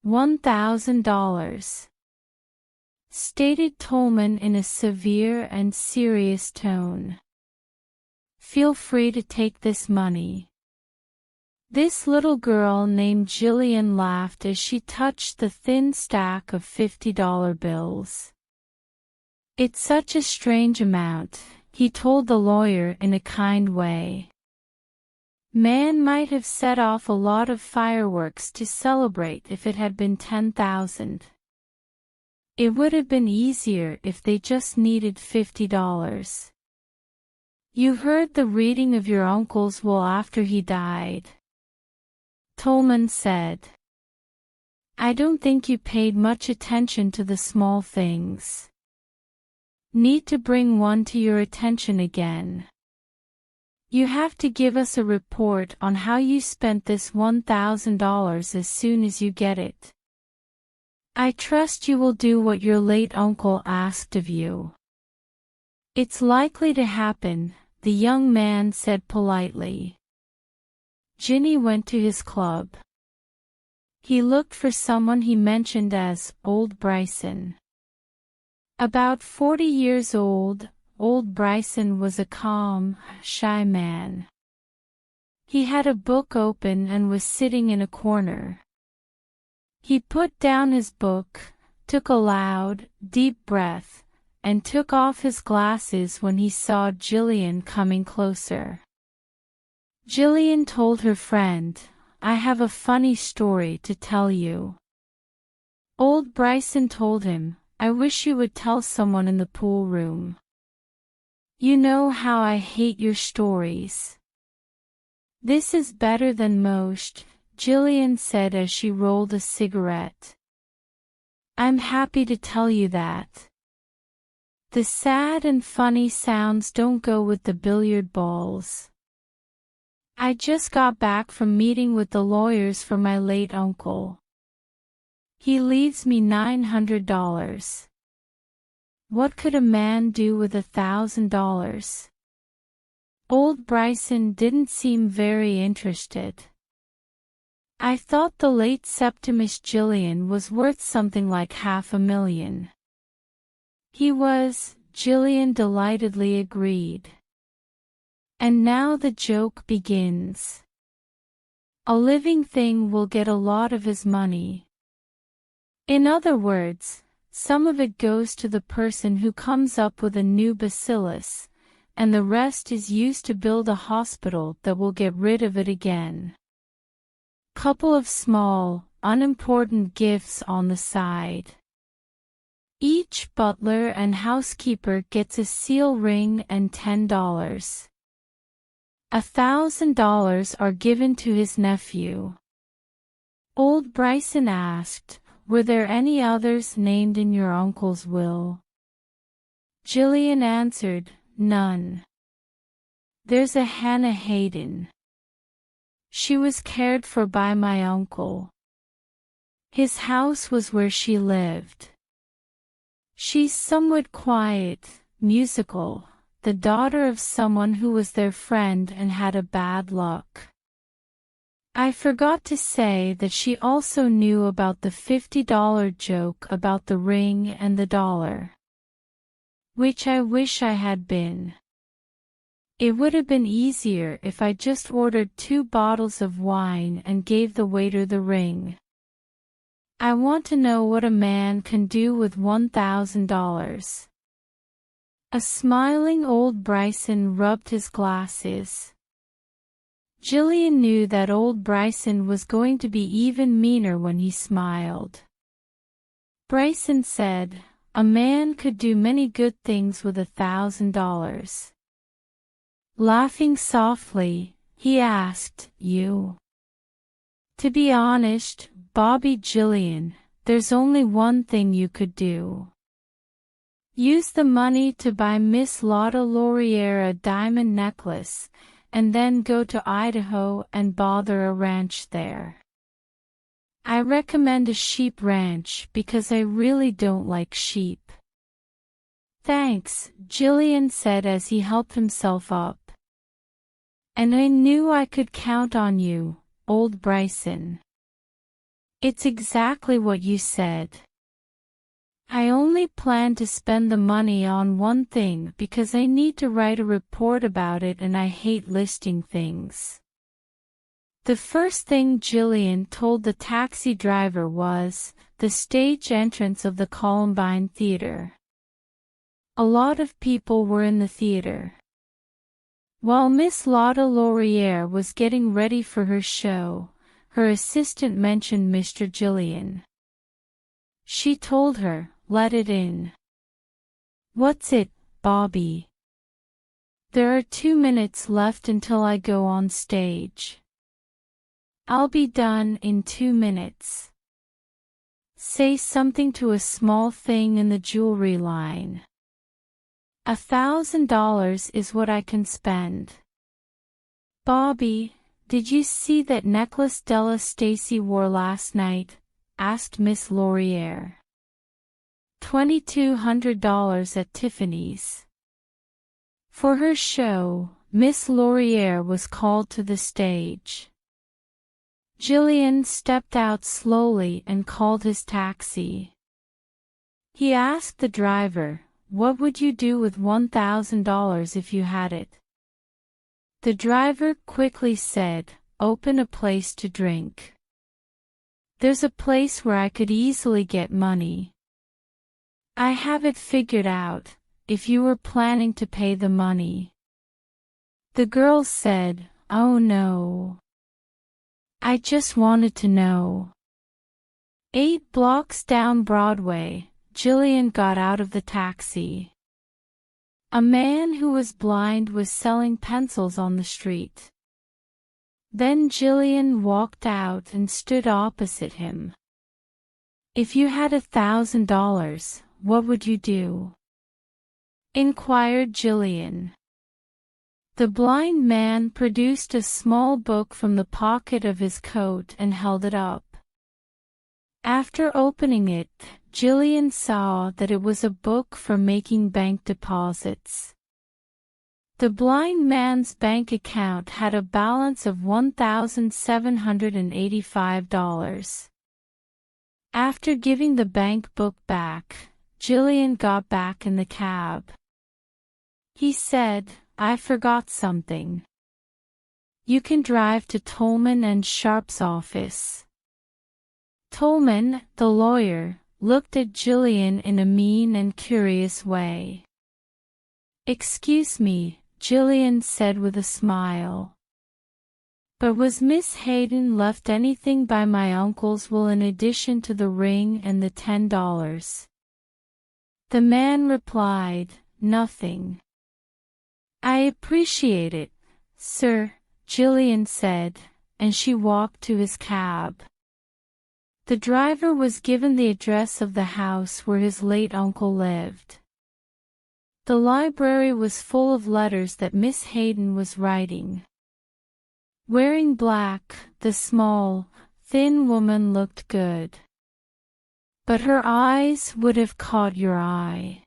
$1,000, stated Tolman in a severe and serious tone. Feel free to take this money. This little girl named Jillian laughed as she touched the thin stack of $50 bills. It's such a strange amount, he told the lawyer in a kind way. Man might have set off a lot of fireworks to celebrate if it had been 10,000. It would have been easier if they just needed $50. You heard the reading of your uncle's will after he died, Tolman said. I don't think you paid much attention to the small things. Need to bring one to your attention again. You have to give us a report on how you spent this $1,000 as soon as you get it. I trust you will do what your late uncle asked of you. It's likely to happen, the young man said politely. Ginny went to his club. He looked for someone he mentioned as Old Bryson. About 40 years old, Old Bryson was a calm, shy man. He had a book open and was sitting in a corner. He put down his book, took a loud, deep breath, and took off his glasses when he saw Jillian coming closer. Jillian told her friend, I have a funny story to tell you. Old Bryson told him, I wish you would tell someone in the pool room. You know how I hate your stories. This is better than most, Jillian said as she rolled a cigarette. I'm happy to tell you that. The sad and funny sounds don't go with the billiard balls. I just got back from meeting with the lawyers for my late uncle. He leaves me $900. What could a man do with $1,000? Old Bryson didn't seem very interested. I thought the late Septimus Jillian was worth something like $500,000. He was, Jillian delightedly agreed. And now the joke begins. A living thing will get a lot of his money. In other words, some of it goes to the person who comes up with a new bacillus, and the rest is used to build a hospital that will get rid of it again. Couple of small, unimportant gifts on the side. Each butler and housekeeper gets a seal ring and $10. $1,000 are given to his nephew. Old Bryson asked, were there any others named in your uncle's will? Jillian answered, none. There's a Hannah Hayden. She was cared for by my uncle. His house was where she lived. She's somewhat quiet, musical, the daughter of someone who was their friend and had a bad luck. I forgot to say that she also knew about the $50 joke about the ring and the dollar. Which I wish I had been. It would have been easier if I just ordered 2 bottles of wine and gave the waiter the ring. I want to know what a man can do with $1,000. A smiling old Bryson rubbed his glasses. Jillian knew that old Bryson was going to be even meaner when he smiled. Bryson said, a man could do many good things with $1,000. Laughing softly, he asked, you? To be honest, Bobby Jillian, there's only one thing you could do. Use the money to buy Miss Lotta Laurier a diamond necklace, and then go to Idaho and bother a ranch there. I recommend a sheep ranch because I really don't like sheep. Thanks, Jillian said as he helped himself up. And I knew I could count on you, old Bryson. It's exactly what you said. I only plan to spend the money on one thing because I need to write a report about it and I hate listing things. The first thing Jillian told the taxi driver was the stage entrance of the Columbine Theater. A lot of people were in the theater. While Miss Lotta Laurier was getting ready for her show, her assistant mentioned Mr. Jillian. She told her, "Let it in." "What's it, Bobby?" "There are 2 minutes left until I go on stage." "I'll be done in 2 minutes." "Say something to a small thing in the jewelry line." $1,000 is what I can spend." "Bobby, did you see that necklace Della Stacy wore last night?" asked Miss Laurier. $2,200 at Tiffany's. For her show, Miss Laurier was called to the stage. Jillian stepped out slowly and called his taxi. He asked the driver, "What would you do with $1,000 if you had it?" The driver quickly said, "Open a place to drink. There's a place where I could easily get money. I have it figured out, if you were planning to pay the money." The girl said, "Oh no. I just wanted to know." 8 blocks down Broadway, Jillian got out of the taxi. A man who was blind was selling pencils on the street. Then Jillian walked out and stood opposite him. "If you had $1,000, what would you do?" inquired Jillian. The blind man produced a small book from the pocket of his coat and held it up. After opening it, Jillian saw that it was a book for making bank deposits. The blind man's bank account had a balance of $1,785. After giving the bank book back, Jillian got back in the cab. He said, "I forgot something. You can drive to Tolman and Sharp's office." Tolman, the lawyer, looked at Jillian in a mean and curious way. "Excuse me," Jillian said with a smile. "But was Miss Hayden left anything by my uncle's will in addition to the ring and the $10? The man replied, "Nothing." "I appreciate it, sir," Jillian said, and she walked to his cab. The driver was given the address of the house where his late uncle lived. The library was full of letters that Miss Hayden was writing. Wearing black, the small, thin woman looked good. But her eyes would have caught your eye.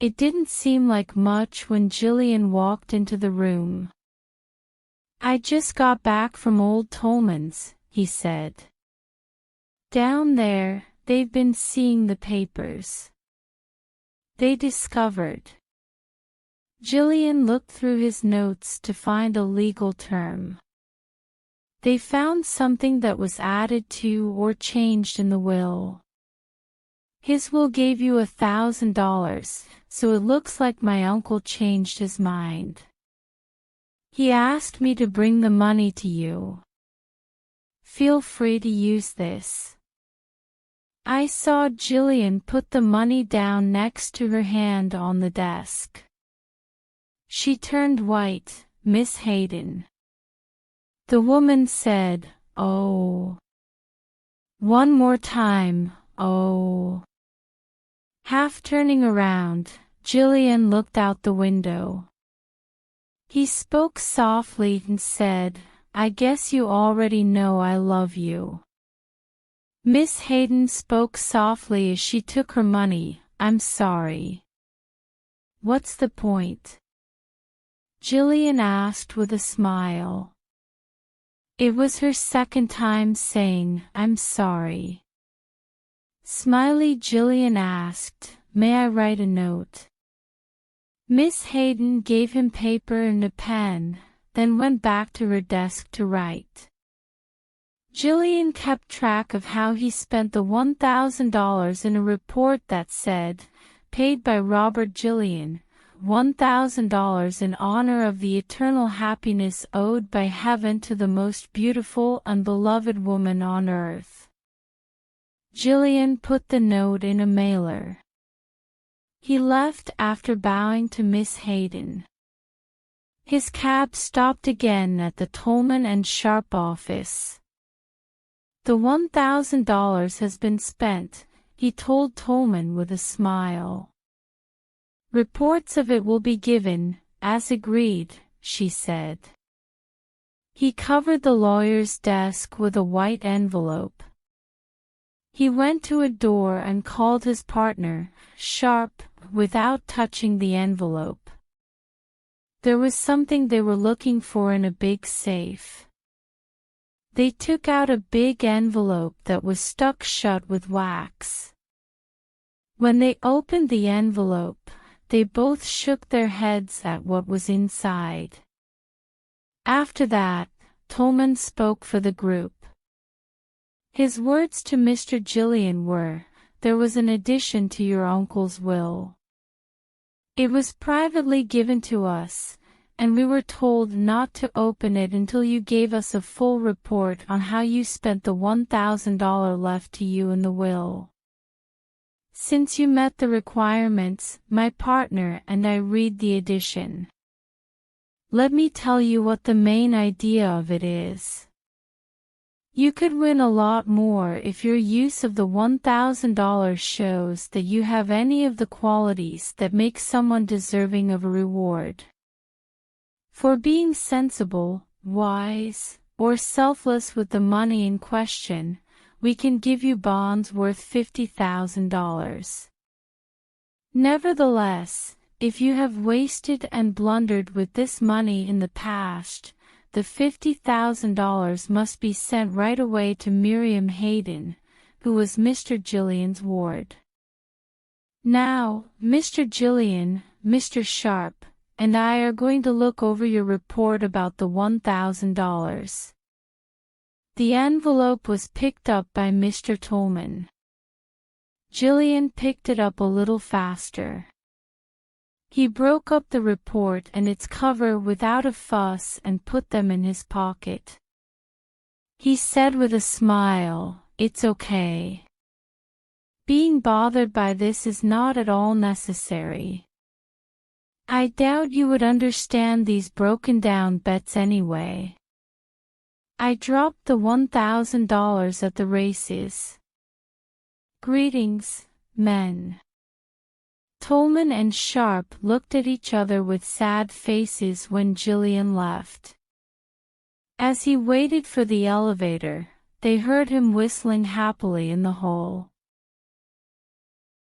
It didn't seem like much when Jillian walked into the room. "I just got back from Old Tolman's," he said. "Down there, they've been seeing the papers. They discovered." Jillian looked through his notes to find a legal term. "They found something that was added to or changed in the will. His will gave you $1,000, so it looks like my uncle changed his mind. He asked me to bring the money to you. Feel free to use this." I saw Jillian put the money down next to her hand on the desk. She turned white. "Miss Hayden." The woman said, "Oh." "One more time, oh." Half turning around, Jillian looked out the window. He spoke softly and said, "I guess you already know I love you." Miss Hayden spoke softly as she took her money. "I'm sorry." "What's the point?" Jillian asked with a smile. It was her second time saying, "I'm sorry." Smiley Jillian asked, "May I write a note?" Miss Hayden gave him paper and a pen, then went back to her desk to write. Jillian kept track of how he spent the $1,000 in a report that said, "Paid by Robert Jillian, $1,000 in honor of the eternal happiness owed by heaven to the most beautiful and beloved woman on earth." Jillian put the note in a mailer. He left after bowing to Miss Hayden. His cab stopped again at the Tolman and Sharp office. "The $1,000 has been spent," he told Tolman with a smile. "Reports of it will be given, as agreed," she said. He covered the lawyer's desk with a white envelope. He went to a door and called his partner, Sharp, without touching the envelope. There was something they were looking for in a big safe. They took out a big envelope that was stuck shut with wax. When they opened the envelope, they both shook their heads at what was inside. After that, Tolman spoke for the group. His words to Mr. Jillian were, "There was an addition to your uncle's will. It was privately given to us, and we were told not to open it until you gave us a full report on how you spent the $1,000 left to you in the will. Since you met the requirements, my partner and I read the addition. Let me tell you what the main idea of it is. You could win a lot more if your use of the $1,000 shows that you have any of the qualities that make someone deserving of a reward. For being sensible, wise, or selfless with the money in question, we can give you bonds worth $50,000. Nevertheless, if you have wasted and blundered with this money in the past, the $50,000 must be sent right away to Miriam Hayden, who was Mr. Jillian's ward. Now, Mr. Jillian, Mr. Sharp, and I are going to look over your report about the $1,000. The envelope was picked up by Mr. Tolman. Jillian picked it up a little faster. He broke up the report and its cover without a fuss and put them in his pocket. He said with a smile, "It's okay. Being bothered by this is not at all necessary. I doubt you would understand these broken down bets anyway. I dropped the $1,000 at the races. Greetings, men." Tolman and Sharp looked at each other with sad faces when Jillian left. As he waited for the elevator, they heard him whistling happily in the hall.